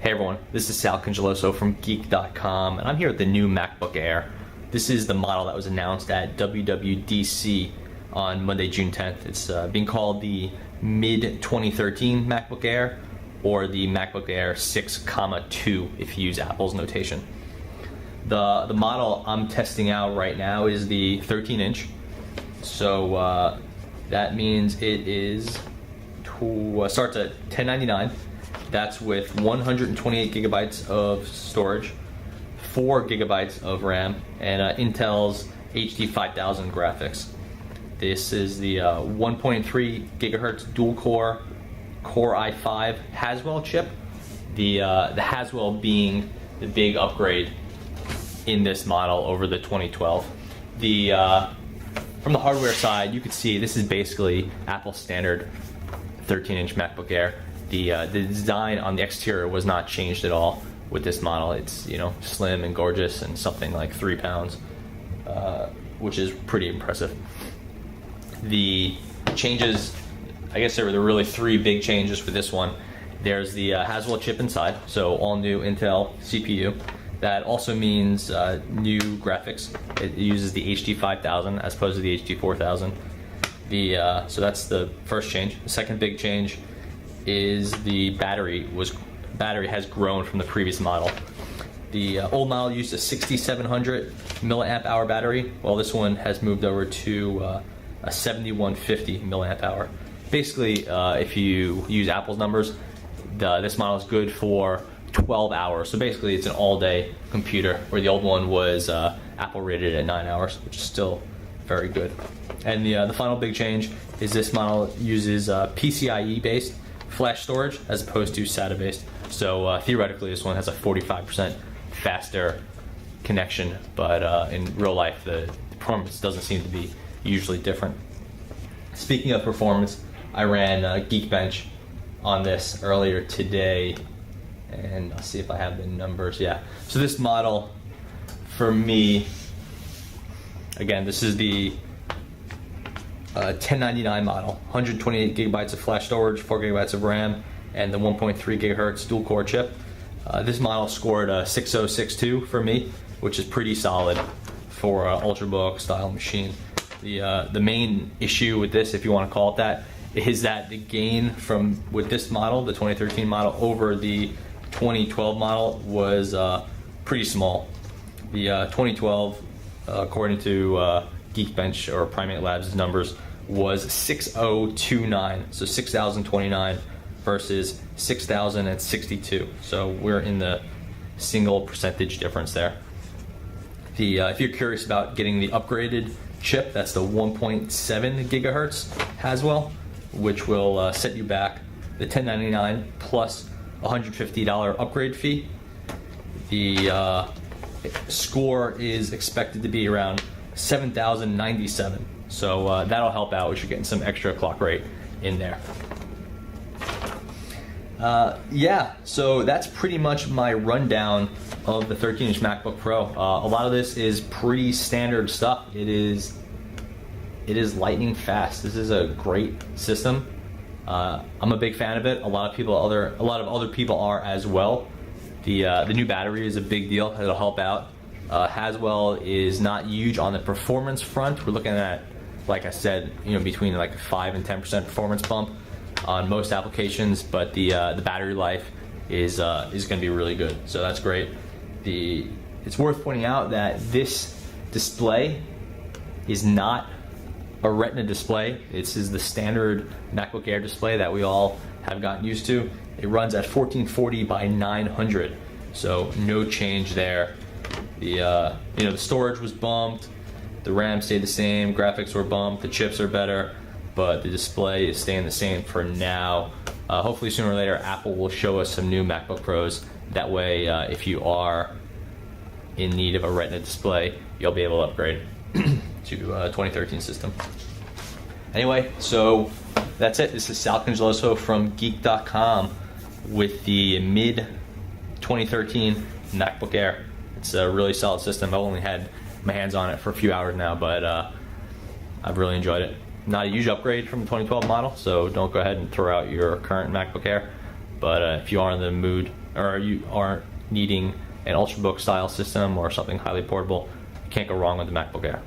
Hey everyone, this is Sal Congeloso from Geek.com, and I'm here with the new MacBook Air. This is the model that was announced at WWDC on Monday, June 10th. It's being called the mid-2013 MacBook Air, or the MacBook Air 6,2 if you use Apple's notation. The model I'm testing out right now is the 13-inch, so that means it starts at $1099. That's with 128 gigabytes of storage, 4 gigabytes of RAM, and Intel's HD 5000 graphics. This is the 1.3 gigahertz dual core Core i5 Haswell chip. The Haswell being the big upgrade in this model over the 2012. From the hardware side, you can see this is basically Apple's standard 13-inch MacBook Air. The design on the exterior was not changed at all with this model. It's slim and gorgeous and something like 3 pounds, which is pretty impressive. The changes, I guess there were really 3 big changes for this one. There's the Haswell chip inside, so all new Intel CPU. That also means new graphics. It uses the HD 5000 as opposed to the HD 4000. So that's the first change. The second big change is the battery has grown from the previous model. The old model used a 6700 milliamp hour battery, while this one has moved over to a 7150 milliamp hour. Basically, if you use Apple's numbers, this model is good for 12 hours. So basically, it's an all-day computer, where the old one was Apple rated at 9 hours, which is still very good. And the final big change is this model uses PCIe-based flash storage as opposed to SATA-based. So theoretically, this one has a 45% faster connection, but in real life, the performance doesn't seem to be usually different. Speaking of performance, I ran Geekbench on this earlier today, and I'll see if I have the numbers. Yeah. So this model, for me, again, this is the 1099 model, 128 gigabytes of flash storage, 4 gigabytes of RAM, and the 1.3 gigahertz dual core chip. This model scored a 6062 for me, which is pretty solid for an ultrabook style machine. The main issue with this, if you want to call it that, is that the gain with this model, the 2013 model, over the 2012 model was pretty small. The 2012, according to Geekbench or Primate Labs' numbers, was 6029, so 6029 versus 6062. So we're in the single percentage difference there. If you're curious about getting the upgraded chip, that's the 1.7 gigahertz Haswell, which will set you back the $1099 plus $150 upgrade fee. The score is expected to be around 7,097. So that'll help out. We should get some extra clock rate in there. So that's pretty much my rundown of the 13-inch MacBook Pro. A lot of this is pretty standard stuff. It is lightning fast. This is a great system. I'm a big fan of it. A lot of other people are as well. The new battery is a big deal. It'll help out. Haswell is not huge on the performance front. We're looking at, like I said, between like 5 and 10% performance bump on most applications, but the battery life is going to be really good. So that's great. It's worth pointing out that this display is not a Retina display. This is the standard MacBook Air display that we all have gotten used to. It runs at 1440 by 900, so no change there. The storage was bumped, the RAM stayed the same, graphics were bumped, the chips are better, but the display is staying the same for now. Hopefully sooner or later Apple will show us some new MacBook Pros. That way, if you are in need of a Retina display, you'll be able to upgrade to a 2013 system. Anyway, so that's it. This is Sal Congeloso from Geek.com with the mid-2013 MacBook Air. It's a really solid system. I've only had my hands on it for a few hours now, but I've really enjoyed it. Not a huge upgrade from the 2012 model, so don't go ahead and throw out your current MacBook Air. but if you are in the mood, or you are needing an Ultrabook style system or something highly portable, you can't go wrong with the MacBook Air.